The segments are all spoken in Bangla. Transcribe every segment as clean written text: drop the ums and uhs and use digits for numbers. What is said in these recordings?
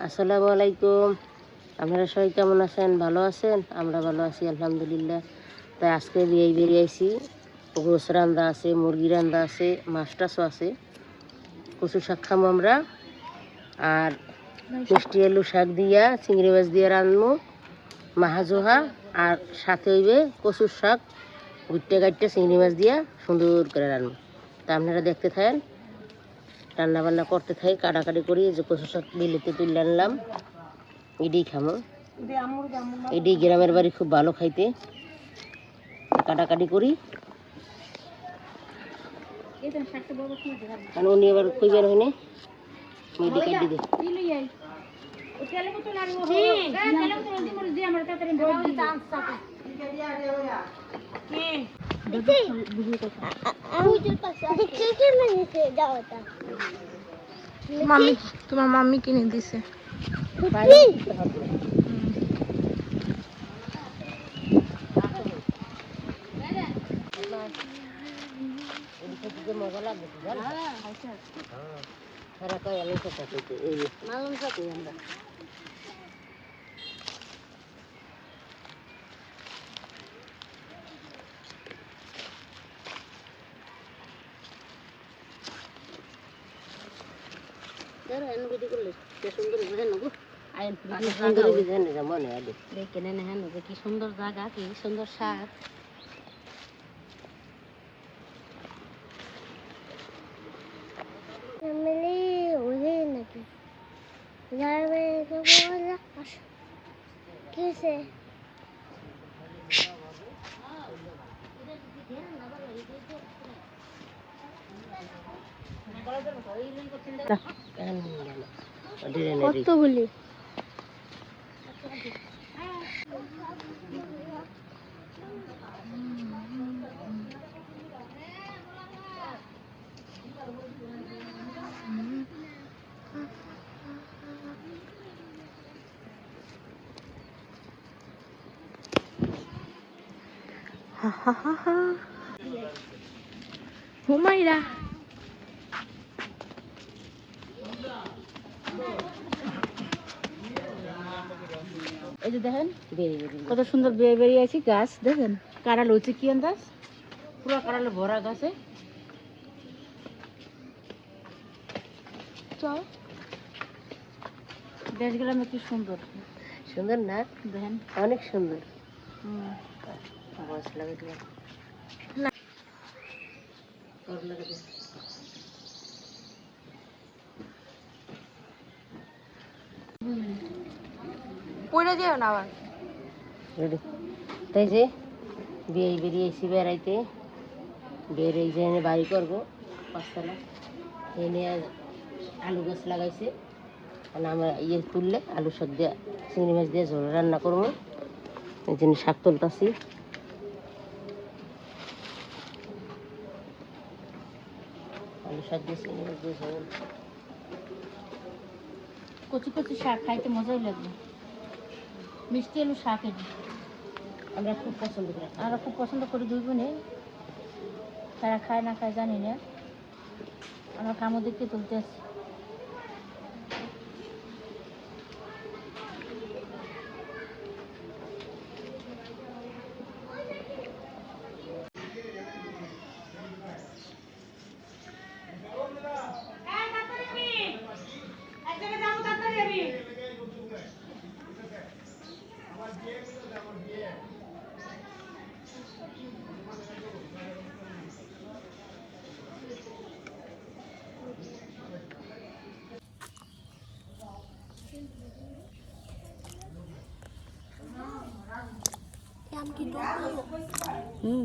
আসসালামু আলাইকুম। আপনারা সবাই কেমন আছেন? ভালো আছেন? আমরা ভালো আছি আলহামদুলিল্লাহ। তাই আজকে বেরিয়েছি। গোস রান্দা আছে, মুরগি রান্দা আছে, মাছ টাছও আছে। কচু শাক খামো আমরা, আর মিষ্টি আলু শাক দিয়া চিংড়ি মাছ দিয়ে রান্নু মাহাজোহা, আর সাথে হইবে কচুর শাক গুট্টে গাইটে চিংড়ি মাছ দিয়া সুন্দর করে রান্নু। তা আপনারা দেখতে থাকেন, রান্না বান্না করতে থাকি, কাটাকাটি করি। যে কচু শাক বিলেতে তুলে আনলাম, এটাই খামো। এটাই গ্রামের বাড়ি খুব ভালো খাইতে। কাটাকাটি করি, কারণ উনি এবার কইবার হয়নি মেয়েটি কাটি দে। মাম্মি, তোমার মাম্মি কিনে দিছে। মজা লাগবে সারা কয় আলু শাক খাইতে, এই মালুম শাক আমরা কি সুন্দর জায়গা, কি সুন্দর শাক। কত বলি হুমাইরা। এই যে দেখেন কত সুন্দর বেরিয়ে আছে গাছ, দেখেন কারাল হচ্ছে কি আন্দাজ, পুরো কারালে ভরা গাছে। চল দেশ গ্রামে কি সুন্দর সুন্দর না? দেখেন অনেক সুন্দর। লাগে পড়ে যেও না আবার। তাই যে বেরিয়েছি বেড়াইতে, বেরিয়ে যে বাড়ি করবো 5 তলা। এনে আলু গাছ লাগাইছে, আমরা ইয়ে তুললে আলু শাক দিয়ে চিংড়ি মাছ দিয়ে ঝোল রান্না করবো। এই জন্য শাক তুলতেছি। আলু শাক দিয়ে চিংড়ি মাছ দিয়ে ঝোল, কচি কচি শাক খাইতে মজাই লাগবে। মিষ্টি আলু শাক এটি আমরা খুব পছন্দ করি। আমরা খুব পছন্দ করি দুই বোনে। তারা খায় না খায় জানি না, আমরা কামো দেখতে তুলতে আসছি।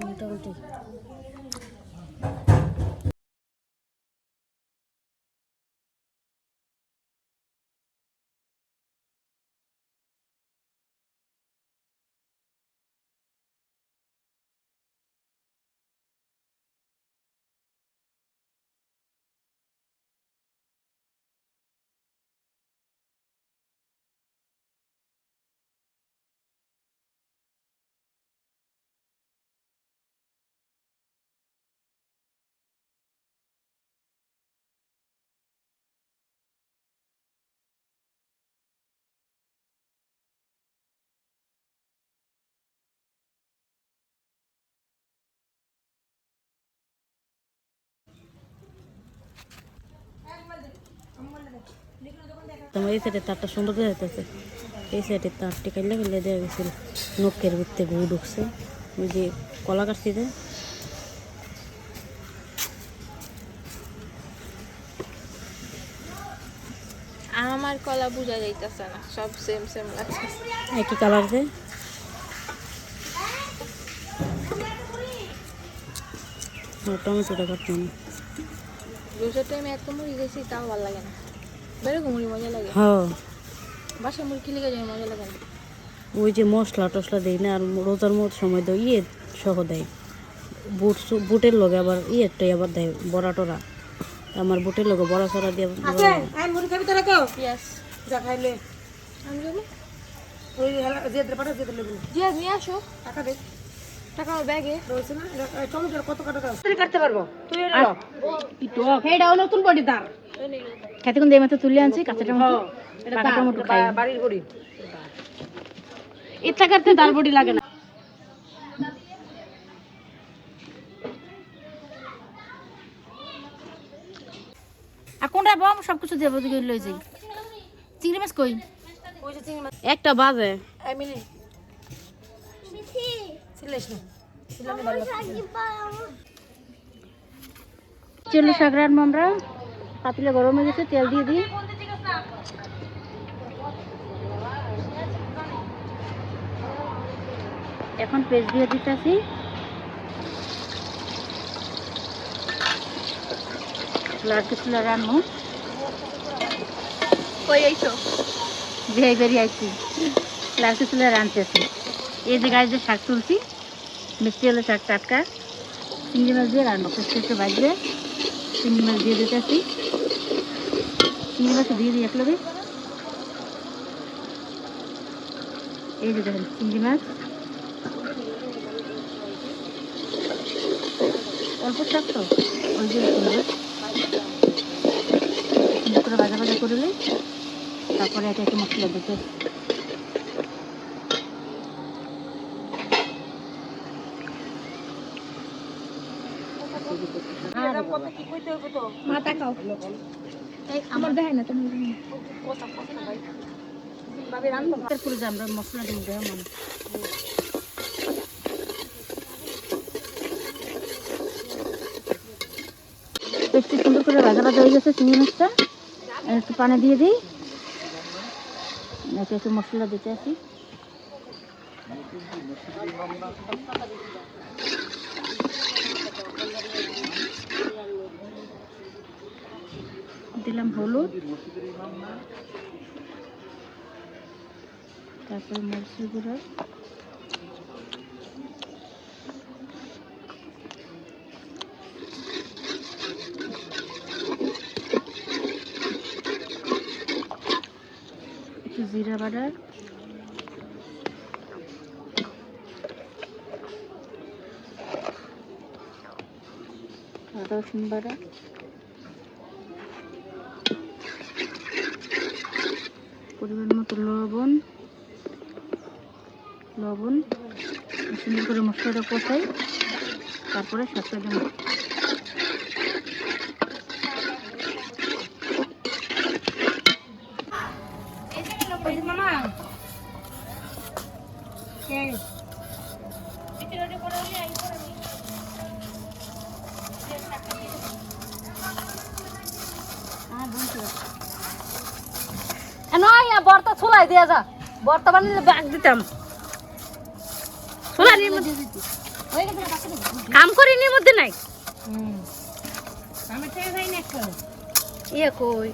মোটামুটি। আমার এই সাইডের তারটা সুন্দর দেখা যাইতেছে। এই সাইডের তারটি কাইলে কাইলে দেওয়া গেছিল, নখের ভিতরে গু ঢুকছে, ওই যে কলা কাটছি যে। আমার কলা বোঝা যাইতেছে না, সব সেম সেম লাগছে। একই কালার যে। টমেটোটা কাটলাম। রোজার টাইমে এত মুড়ি গেছি তাও ভালো লাগে না, বেরো মুড়ি মজা লাগে। হ্যাঁ, বাসায় মুড়ি খেলে গেছে মজা লাগে না। ওই যে মশলা টসলা দেয় না, আর রোজার মতো সময় দেয় সহ দেয়, বুটের লগে আবার ইয়েরটাই আবার দেয় বড়া টরা। আমার বুটের লগে বড়া চড়া দিয়ে পিঁয়াজ যা খাইলে আমি যাবো। ওই যে লেবু জিয়াদ নিয়ে আসো, টাকা দে টাকা আমার ব্যাগে। রয়েছে না টমেটোর কত টাকা কাটতে পারবো তুই এইটাও নতুন বডি দার খেতে কোন দিয়ে মাত্র তুলে আনছি কাঁচা টমেটো, পাকা টমেটো খাই। বাড়ির বড়ি ইচ্ছা করতে দাল বডি লাগে না। আর কোনটা বাম সবকিছু দেবো দিকে লই যাই। চিংড়ি মাছ কই? একটা বাজে। এমিলি ছিলিস না ছিলাম ভালো চিলি শাক রান্না আমরা, পাতিলে গরম হয়ে গেছে, তেল দিয়ে দিই। এখন পেস্ট দিয়ে দিতেছি। লাড়তে চুলা রান্না কই আইছো? বেরিয়ে আইছি, লাড়তে চুলা রানতেছি। এই যে গাছ যে শাক তুলছি, মিষ্টি হলো শাক টাটকা, চিংড়ি মাছ দিয়ে রান্না করতে একটু বাজবে। চিংড়ি মাছ দিয়ে দিতেছি, চিংড়ি মাছ দিয়ে দিই একলগে। এই যে দেখেন চিংড়ি মাছ, অল্প শাক তো ওই যে সুন্দর সুন্দর করে ভাজা ভাজা করলে তারপরে একে একে মশলা দিতে। মাথা খাও, আমার দেখাই না তুমি। তারপরে যে আমরা মশলা দিয়ে দেওয়া মানে একটু সুন্দর করে ভাজা ভাজা হয়ে গেছে চিংড়ি মাছটা। একটু পানি দিয়ে দিই, একে একটু মশলা দিতে আসি। দিলাম হলুদ, তারপর মরিচের গুঁড়ো, একটু জিরা বাটার, আদা রসুন বাটা, পরিমাণ মতো লবণ, সুন্দর করে মশলাটা কষাই, তারপরে শাকটা দেবো। নয় বর্তা ছুলাই দিয়া যা, বর্তা বানিয়ে ব্যাগ দিতাম। কাম করিনি মধ্যে নাই ইয়ে কই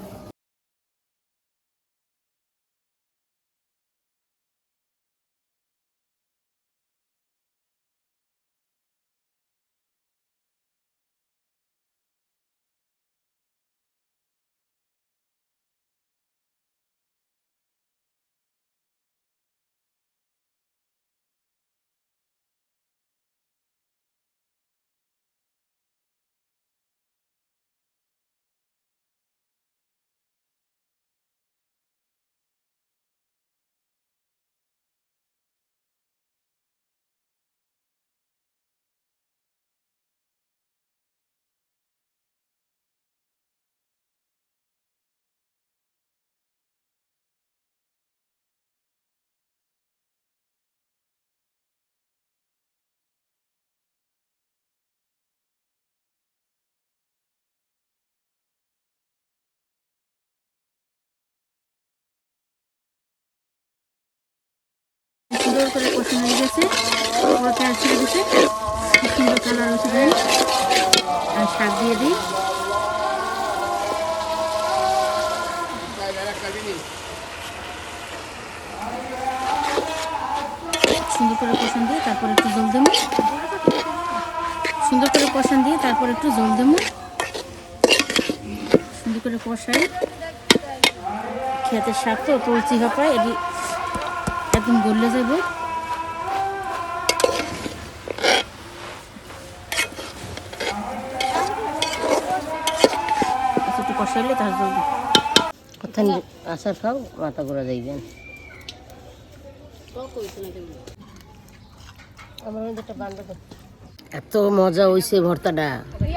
সুন্দর করে কষানো হয়ে গেছে, পুরো তেল ছেড়ে দিচ্ছে, খুব সুন্দর কালার হচ্ছে। দেন আর শাক দিয়ে দিই, সুন্দর করে কষান দিয়ে তারপর একটু জল দেবো, সুন্দর করে কষান দিয়ে তারপর একটু জল দেবো, সুন্দর করে কষাই। খেতে শাক তো তুলসি হপায় এটি একদম গলে যাব। একটু কষাইলে তার জল দিই। কোথায় আচার খাও মাথা ঘোরা যাইবেন। আমার একটা বান্ধব এত মজা হইছে ভর্তাটা,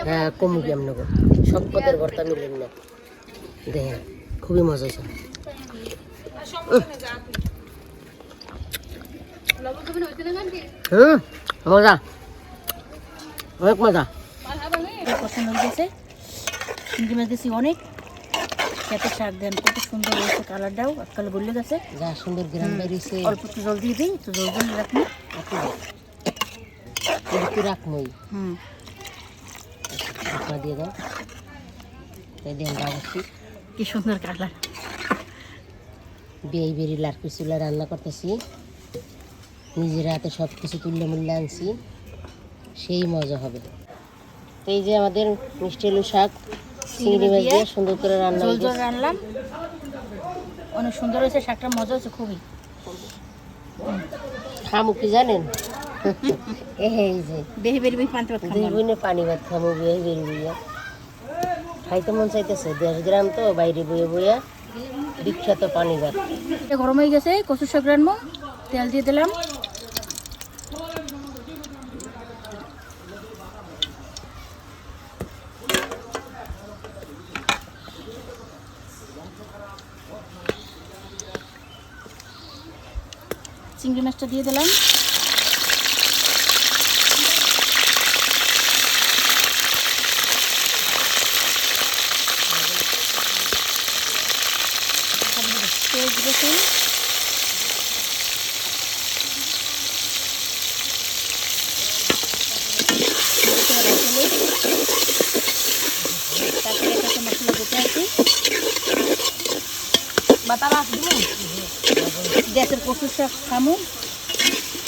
হ্যাঁ কমু কেমন গো, সব পদের ভর্তা মিলেন না দেখেন, খুবই মজা হয়েছে। মজা, অনেক মজা। কষানো হয়ে গেছে, চিংড়ি মাছ দিয়েছি অনেক, খেতে শাক দেন কত সুন্দর হয়েছে, কালারটাও আজকাল গলে গেছে। যা সুন্দর গ্রাম বেরিয়েছে। অল্প একটু জল দিয়ে দিই, একটু জল দিয়ে রাখুন। একটু রাখমই ঢাকনা দিয়ে দাও, তাই দেন বাবুছি। কি সুন্দর কালার। বিয়ে বেরি লাড়কি চুলা রান্না করতেছি, নিজের হাতে সব কিছু তুললে মূল্যে আনছি, সেই মজা হবে। তো এই যে আমাদের মিষ্টি আলু শাক চিংড়ি মাছ দিয়ে সুন্দর করে রান্না জল হয়ে জল গেছে। রান্নাম, অনেক সুন্দর হয়েছে শাকটা, মজা হচ্ছে খুবই। খামু কি জানেন, এই যে বেশি বেরি বেশি পান্তা ভাত দুই খাবো। বোনে পানি ভাত খামু, বিয়ে বেরি বইয়া খাইতে মন চাইতেছে। 10 গ্রাম তো বাইরে বইয়ে বইয়া বিখ্যাত পানি ভাত। এটা গরম হয়ে গেছে, কচু শাক রান্না, তেল দিয়ে দিলাম, চিংড়ি মাছটা দিয়ে দিলাম, পেঁয়াজ রসুন, তারপরে একটা মশলা দিতে আছে, গ্যাসের কচুর শাক খামু,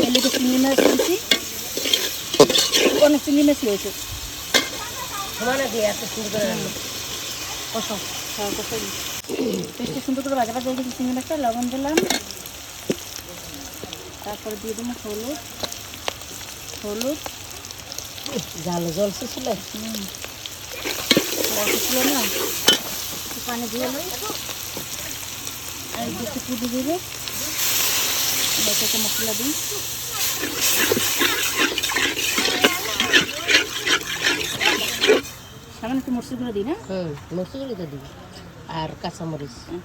এলিকে চিংড়ি মাছ দিয়েছি, অনেক চিংড়ি মাছ হয়েছে। সমানে দিয়ে এত সুন্দর করে রান্না। কষাও, পেস্টে সুন্দর করে ভাজা ভাজা হয়ে গেছে চিংড়ি মাছটা, লবণ দিলাম, তারপরে দিয়ে দিলাম হলুদ, হলুদ জালো জলসে ছিল। ছিল না, একটু পানি দিয়ে লই, আর একটু পুদি দিবে, একটা মশলা দিই, সামান্য একটু মরিচের গুঁড়ো দিই না, মরিচগুলো তো দিবি আর কাঁচামরিচ। হুম।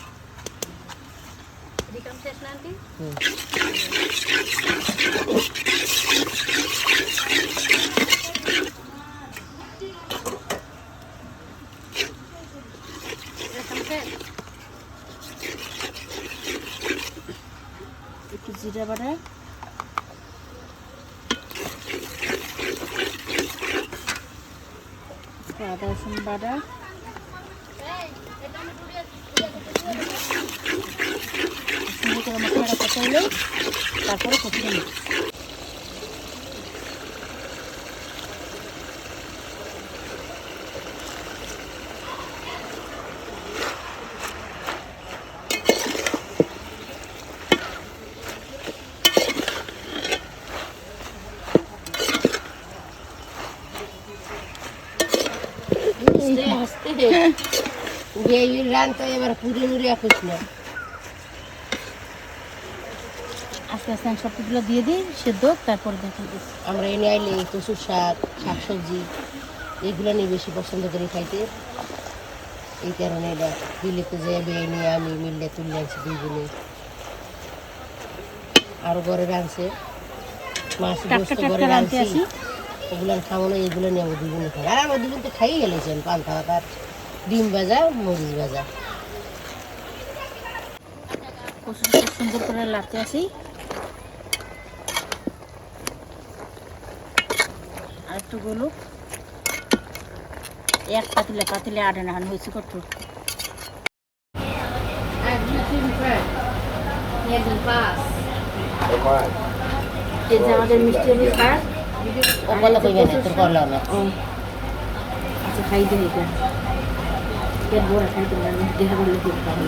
একটু জিরা বাটা, আদা রসুন বাটা, সুন্দর করে মশলাটা কষাইলে তারপরে কষিয়ে নিই। রান্না এবার পুরি মুড়ি রাখিস না। আস্তে আস্তে আমি সবগুলো দিয়ে দিই সেদ্ধ, তারপরে দেখি দিই। আমরা এনে আইলে কচুর শাক, শাকসবজি এগুলো নিয়ে বেশি পছন্দ করি খাইতে, এই কারণে এটা বিলেতে যে বেয়ে নিয়ে আমি মিললে তুলে আনছি দুই বোনে। আরও ঘরে রাঁধছে মাছ গোস্ত ঘরে রাঁধছি, ওগুলো খাবো না, এগুলো নিয়ে আমার দুজনে খাই। আর আমার দুজন তো খাইয়ে গেলেছেন পান্তা ভাত আর ডিম ভাজা, মরিচ ভাজা। কচুটা খুব সুন্দর করে লাড়তে আসি, আর একটু গলুক। এক পাতিলে পাতিলে আটে না হয়েছে কত এই যে আমাদের মিষ্টি আলু শাক ওগুলো কইবে না তোর করলো না আচ্ছা খাই দিই এটা পেট ভরা খাই দিই না দেহ বললে কি পাবো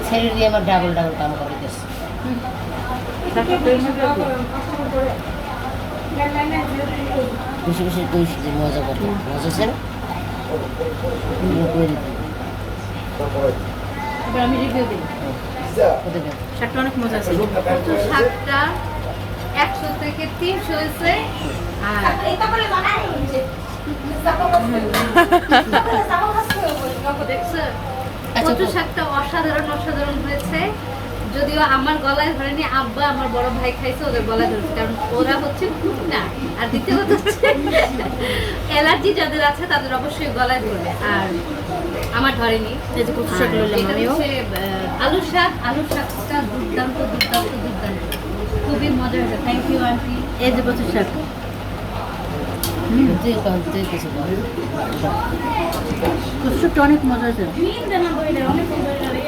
ছেড়ে দিয়ে আমার ডাবল ডাবল কাম করে দিচ্ছে বেশি বেশি কইস যে মজা করবে মজা ছিল এবার আমি রিভিউ দিই শাকটা অনেক মজা আছে শাকটা 100 থেকে 300 হয়েছে আর দেখছো কচু শাকটা অসাধারণ অসাধারণ হয়েছে যদিও আমার গলায় ধরেনি আব্বা আমার বড় ভাই খাইছে ওদের গলায় ধরেছে কারণ ওরা হচ্ছে না আর দ্বিতীয় কথা হচ্ছে অ্যালার্জি যাদের আছে তাদের অবশ্যই গলায় ধরবে আর আমার ধরেনি এই যে কচু শাক লইলাম আমিও আলু শাকটা দুর্দান্ত দুর্দান্ত দুর্দান্ত খুবই মজা হয়েছে থ্যাংক ইউ আন্টি এই যে কচু শাক তুই কিছু বল কচু শাকটা অনেক মজা আছে অনেক